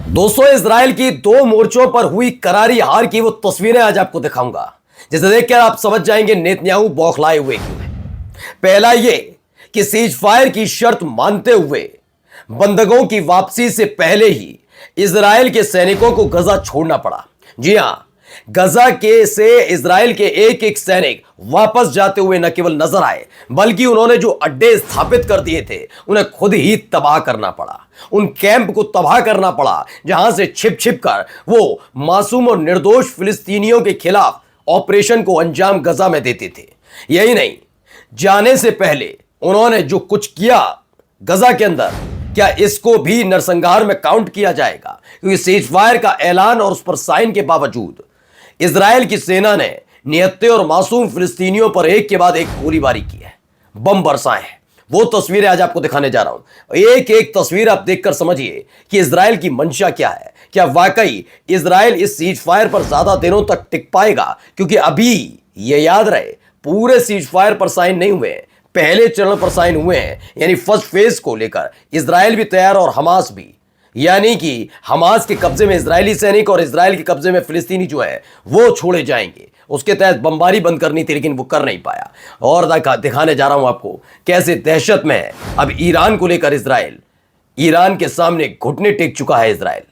दोस्तों, इजराइल की 2 मोर्चों पर हुई करारी हार की वो तस्वीरें आज आपको दिखाऊंगा, जिसे देखकर आप समझ जाएंगे नेतन्याहू बौखलाए हुए क्यों है। पहला ये कि सीज फायर की शर्त मानते हुए बंधकों की वापसी से पहले ही इजराइल के सैनिकों को गजा छोड़ना पड़ा। जी हां, गजा के से इजराइल के एक एक सैनिक वापस जाते हुए न केवल नजर आए, बल्कि उन्होंने जो अड्डे स्थापित कर दिए थे उन्हें खुद ही तबाह करना पड़ा। उन कैंप को तबाह करना पड़ा जहां से छिप छिप कर वो मासूम और निर्दोष फिलिस्तीनियों के खिलाफ ऑपरेशन को अंजाम गजा में देते थे। यही नहीं, जाने से पहले उन्होंने जो कुछ किया गजा के अंदर, क्या इसको भी नरसंहार में काउंट किया जाएगा? क्योंकि सीज फायर का ऐलान और उस पर साइन के बावजूद इजराइल की सेना ने निहत्थे और मासूम फिलिस्तीनियों पर एक के बाद एक गोलीबारी की है, बम बरसाए हैं। वो तस्वीरें आज आपको दिखाने जा रहा हूं। एक एक तस्वीर आप देखकर समझिए कि इजराइल की मंशा क्या है। क्या वाकई इजराइल इस सीज फायर पर ज्यादा दिनों तक टिक पाएगा? क्योंकि अभी ये याद रहे, पूरे सीज फायर पर साइन नहीं हुए, पहले चरण पर साइन हुए हैं। यानी फर्स्ट फेज को लेकर इजराइल भी तैयार और हमास भी, यानी कि हमास के कब्जे में इजरायली सैनिक और इजराइल के कब्जे में फिलिस्तीनी जो है वो छोड़े जाएंगे। उसके तहत बमबारी बंद करनी थी, लेकिन वो कर नहीं पाया। और दिखाने जा रहा हूं आपको कैसे दहशत में है अब ईरान को लेकर इजराइल। ईरान के सामने घुटने टेक चुका है इजराइल।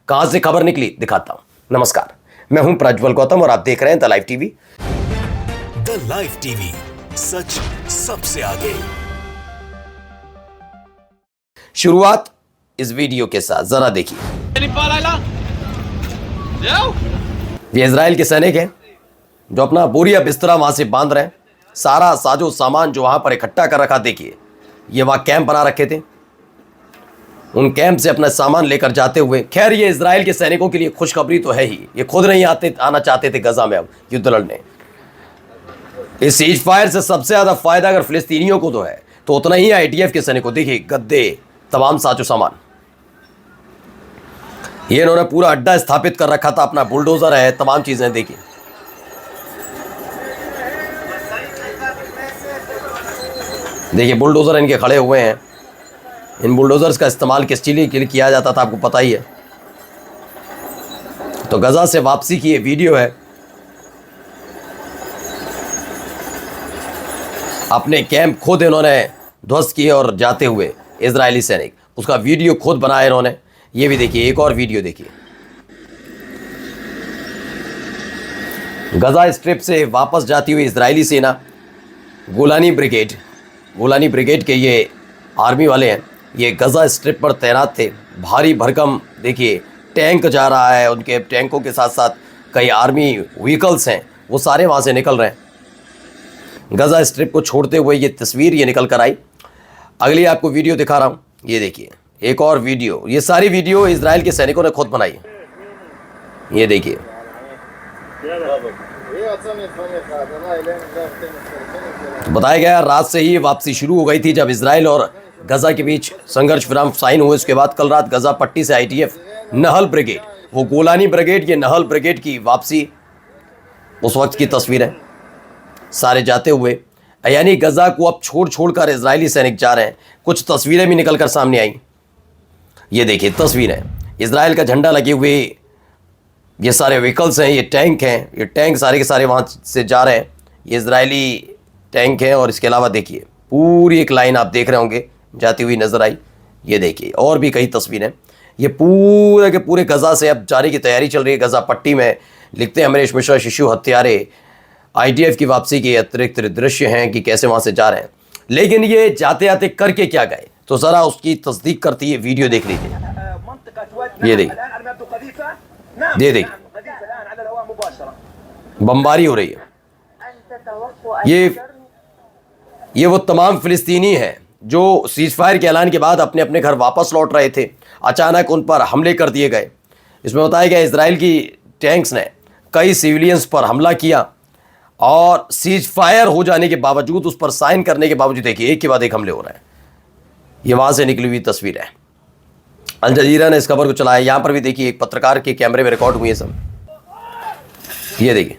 कहां से खबर निकली दिखाता हूं। नमस्कार, मैं हूं प्रज्वल गौतम और आप देख रहे हैं the live TV. The live TV, सच सबसे आगे। शुरुआत इस वीडियो के साथ जरा देखिए। ये इजराइल के सैनिक हैं जो अपना बोरिया बिस्तरा वहां से बांध रहे हैं। सारा साजो सामान जो वहां पर इकट्ठा कर रखा, देखिए ये वहां कैंप बना रखे थे, उन कैंप से अपना सामान लेकर जाते हुए। खैर, ये इजराइल के सैनिकों के लिए खुशखबरी तो है ही, ये खुद नहीं आना चाहते थे गजा में अब युद्ध लड़ने। इस सीज फायर से सबसे ज्यादा फायदा अगर फिलिस्तीनियों को तो है, तो उतना ही आईडीएफ के सैनिकों। देखिए गद्दे, तमाम साजो सामान, ये इन्होंने पूरा अड्डा स्थापित कर रखा था, अपना बुलडोजर है, तमाम चीजें। देखिए देखिए बुलडोजर इनके खड़े हुए हैं। इन बुलडोजर्स का इस्तेमाल किस चीज के लिए किया जाता था आपको पता ही है। तो गजा से वापसी की ये वीडियो है। अपने कैंप खुद इन्होंने ध्वस्त किए और जाते हुए इजरायली सैनिक, उसका वीडियो खुद बनाया इन्होंने। ये भी देखिए, एक और वीडियो देखिए। गजा स्ट्रिप से वापस जाती हुई इजरायली सेना, गोलानी ब्रिगेड के ये आर्मी वाले हैं। ये गजा स्ट्रिप पर तैनात थे। भारी भरकम देखिए टैंक जा रहा है, उनके टैंकों के साथ साथ कई आर्मी व्हीकल्स हैं, वो सारे वहाँ से निकल रहे हैं। गजा स्ट्रिप को छोड़ते हुए ये तस्वीर ये निकल कर आई। अगली आपको वीडियो दिखा रहा हूँ, ये देखिए एक और वीडियो। ये सारी वीडियो इजराइल के सैनिकों ने खुद बनाई है। ये देखिए, बताया गया रात से ही वापसी शुरू हो गई थी जब इजराइल और गजा के बीच संघर्ष विराम साइन हुए। उसके बाद कल रात गजा पट्टी से आईडीएफ नहल ब्रिगेड, वो गोलानी ब्रिगेड, ये नहल ब्रिगेड की वापसी, उस वक्त की तस्वीर है। सारे जाते हुए, यानी गजा को अब छोड़ कर इजरायली सैनिक जा रहे हैं। कुछ तस्वीरें भी निकल कर सामने आई। ये देखिए तस्वीरें, इजराइल का झंडा लगे हुए ये सारे व्हीकल्स हैं, ये टैंक हैं। ये टैंक सारे के सारे वहाँ से जा रहे हैं, ये इजरायली टैंक हैं। और इसके अलावा देखिए पूरी एक लाइन आप देख रहे होंगे जाती हुई नजर आई। ये देखिए और भी कई तस्वीरें। ये पूरे के पूरे गजा से अब जाने की तैयारी चल रही है। गजा पट्टी में लिखते हैं अमरीश मिश्रा, शिशु हत्यारे, आईडीएफ की वापसी के अतिरिक्त दृश्य हैं कि कैसे वहाँ से जा रहे हैं। लेकिन ये जाते आते करके क्या गए, तो ज़रा उसकी तस्दीक करती है वीडियो देख लीजिए। ये देखिए बमबारी हो रही है। ये वो तमाम फिलिस्तीनी हैं जो सीज फायर के ऐलान के बाद अपने अपने घर वापस लौट रहे थे। अचानक उन पर हमले कर दिए गए। इसमें बताया गया इजराइल की टैंक्स ने कई सिविलियंस पर हमला किया और सीज फायर हो जाने के बावजूद, उस पर साइन करने के बावजूद देखिए एक के बाद एक हमले हो रहे हैं। ये वहाँ से निकली हुई तस्वीर है। अल जजीरा ने इस खबर को चलाया। यहाँ पर भी देखिए एक पत्रकार के कैमरे में रिकॉर्ड हुई है सब। ये देखिए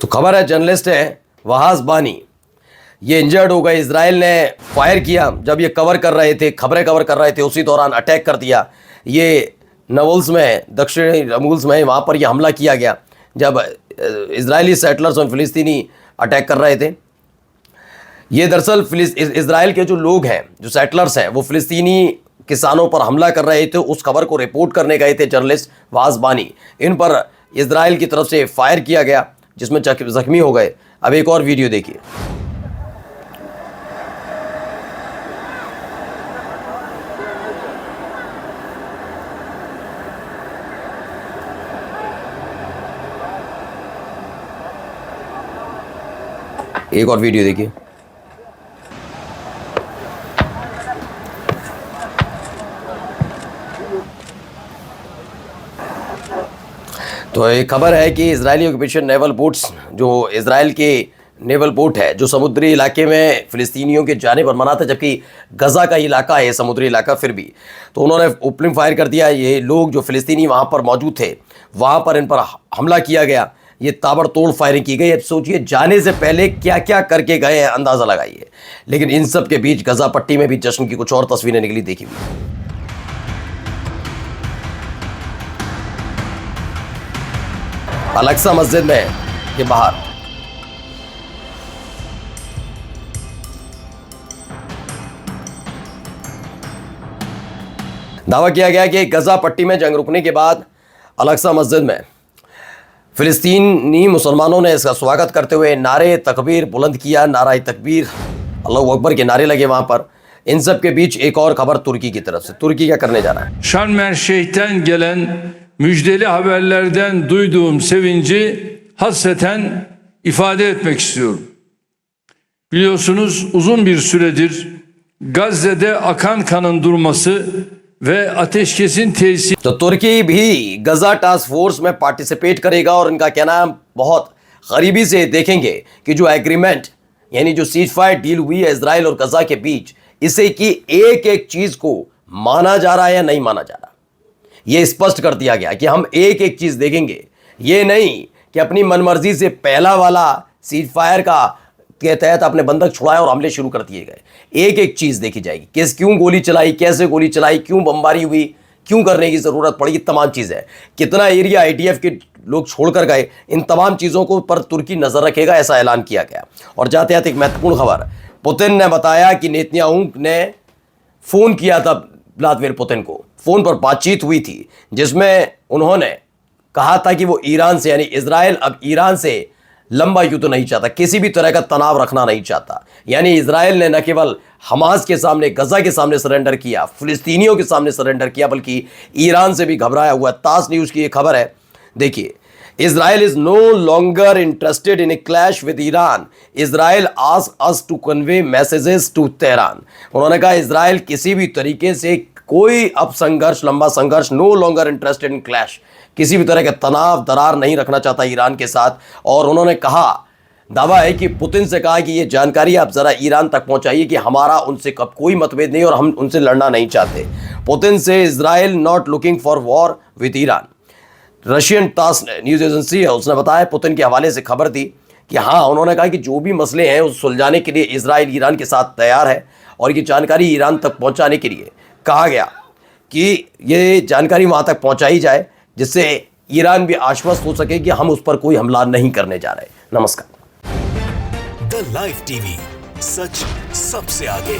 तो खबर है जर्नलिस्ट है वहाज बानी, ये इंजर्ड हो गए। इजराइल ने फायर किया जब ये कवर कर रहे थे, खबरें कवर कर रहे थे, उसी दौरान अटैक कर दिया। ये नवल्स में, दक्षिणी नवल्स में, वहाँ पर यह हमला किया गया जब इजरायली सेटलर्स और फिलिस्तीनी अटैक कर रहे थे। ये दरअसल इजराइल के जो लोग हैं, जो सेटलर्स हैं, वो फिलिस्तीनी किसानों पर हमला कर रहे थे। उस खबर को रिपोर्ट करने गए थे जर्नलिस्ट वहाज बानी। इन पर इजराइल की तरफ से फायर किया गया जिसमें जख्मी हो गए। अब एक और वीडियो देखिए। एक और वीडियो देखिए। तो एक खबर है कि इजरायली ऑक्यूपेशन नेवल बोट्स, जो इजराइल के नेवल बोट है जो समुद्री इलाके में फ़िलिस्तीनियों के जाने पर मना था, जबकि गज़ा का इलाका है समुद्री इलाका, फिर भी तो उन्होंने ओपनिंग फायर कर दिया। ये लोग जो फ़िलिस्तीनी वहाँ पर मौजूद थे, वहाँ पर इन पर हमला किया गया। ये ताबड़तोड़ फायरिंग की गई। अब सोचिए जाने से पहले क्या क्या करके गए हैं, अंदाज़ा लगाइए। लेकिन इन सब के बीच गज़ा पट्टी में भी जश्न की कुछ और तस्वीरें निकली, देखी हुई। अलक्सा मस्जिद में के बाहर दावा किया गया कि गजा पट्टी में जंग रुकने के बाद अलक्सा मस्जिद में फिलिस्तीनी मुसलमानों ने इसका स्वागत करते हुए नारे तकबीर बुलंद किया। नारा तकबीर, अल्लाहू अकबर के नारे लगे वहां पर। इन सब के बीच एक और खबर तुर्की की तरफ से। तुर्की क्या करने जा रहा है? Şarm El Şeyh'ten gelen müjdeli haberlerden duyduğum sevinci hasreten ifade etmek istiyorum. Biliyorsunuz uzun bir süredir Gazze'de akan kanın durması ve ateşkesin tesisi. तो तुर्की भी गजा टास्क फोर्स में पार्टिसिपेट करेगा और इनका कहना है बहुत गरीबी से देखेंगे कि जो एग्रीमेंट यानी जो सीज फायर डील हुई है इजराइल और गजा के बीच, इसे की एक एक चीज को माना जा रहा है या नहीं माना जा रहा। यह स्पष्ट कर दिया गया कि हम एक एक चीज देखेंगे, ये नहीं कि अपनी मनमर्जी से पहला वाला सीज फायर का के तहत अपने बंधक छुड़ाए और हमले शुरू कर दिए गए। एक एक चीज देखी जाएगी, किस क्यों गोली चलाई, कैसे गोली चलाई, क्यों बमबारी हुई, क्यों करने की जरूरत पड़ी, तमाम चीजें, कितना एरिया आईडीएफ के लोग छोड़कर गए, इन तमाम चीजों को पर तुर्की नजर रखेगा, ऐसा ऐलान किया गया। और जाते जाते एक महत्वपूर्ण खबर, पुतिन ने बताया कि नेतन्याहू ने फोन किया था व्लादिमीर पुतिन को, फोन पर बातचीत हुई थी जिसमें उन्होंने कहा था कि वो ईरान से यानी इजराइल अब ईरान से लंबा युद्ध नहीं चाहता, किसी भी तरह का तनाव रखना नहीं चाहता। यानी इजराइल ने न केवल हमास के सामने, गजा के सामने सरेंडर किया, फिलिस्तीनियों के सामने सरेंडर किया, बल्कि ईरान से भी घबराया हुआ। तास न्यूज़ की ये खबर है, देखिए। Israel is no longer interested in a clash with Iran. Israel asked us to convey messages to Tehran. उन्होंने कहा इजराइल किसी भी तरीके से कोई अब संघर्ष, लंबा संघर्श, no longer interested in clash, किसी भी तरह का तनाव दरार नहीं रखना चाहता ईरान के साथ। और उन्होंने कहा, दावा है कि पुतिन से कहा कि ये जानकारी आप ज़रा ईरान तक पहुंचाइए कि हमारा उनसे कब कोई मतभेद नहीं और हम उनसे लड़ना नहीं चाहते। पुतिन से Israel not looking for war with Iran. Russian TASS news agency है, उसने बताया, पुतिन के हवाले से खबर दी कि हाँ, उन्होंने कहा कि जो भी मसले हैं उस सुलझाने के लिए इजराइल ईरान के साथ तैयार है। और ये जानकारी ईरान तक पहुंचाने के लिए कहा गया कि ये जानकारी वहाँ तक पहुँचाई जाए जिससे ईरान भी आश्वस्त हो सके कि हम उस पर कोई हमला नहीं करने जा रहे। नमस्कार। द लाइव टीवी, सच सबसे आगे।